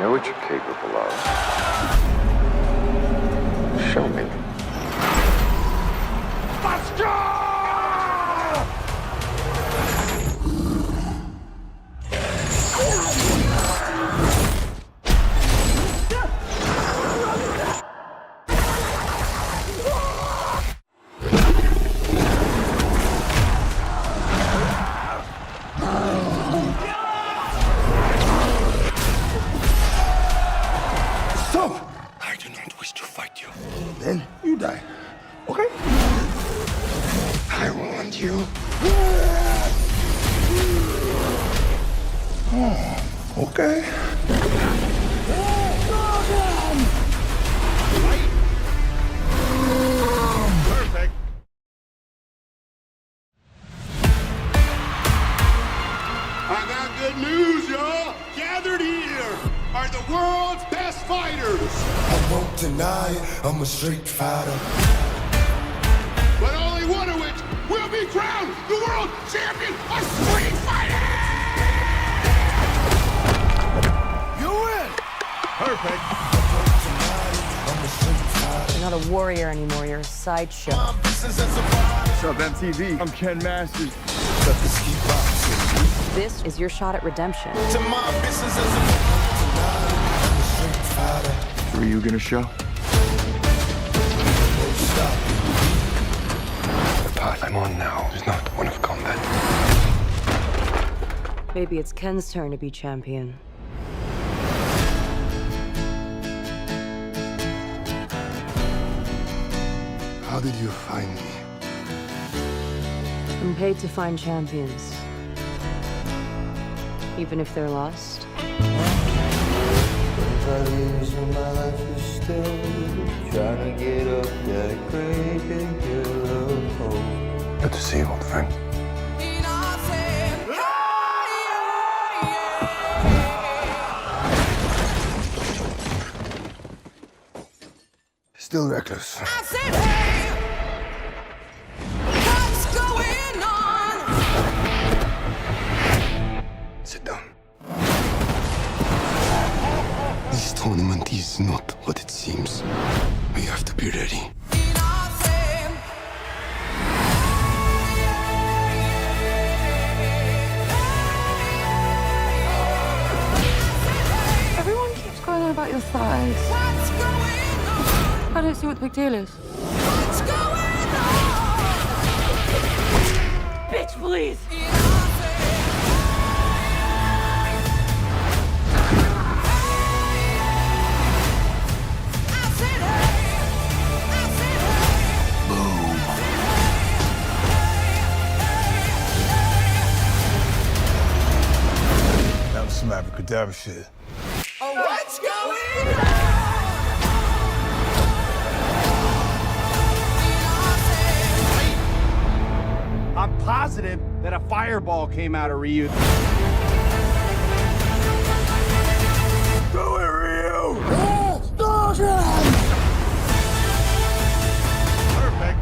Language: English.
know what you're capable of. Show me. Let's go! Stop! I do not wish to fight you. Then you die. Okay? I want you. Oh, okay. Perfect. I got good news, y'all. Gathered here are the world's best fighters. I won't deny it, I'm a street fighter. But only one of which will be crowned the world champion of street fighting! You win! Perfect. You're not a warrior anymore, you're a sideshow. What's up, MTV? I'm Ken Masters. This is your shot at redemption. Are you gonna show? The path I'm on now is not one of combat. Maybe it's Ken's turn to be champion. How did you find me? I'm paid to find champions. Even if they're lost. Good to see you, old friend. Still reckless. Sit down. This tournament is not what it seems. We have to be ready. Everyone keeps going on about your thighs. I don't see what the big deal is. Bitch, please! That was some abracadabra shit. What's going on? I'm positive that a fireball came out of Ryu. Do it, Ryu! Perfect.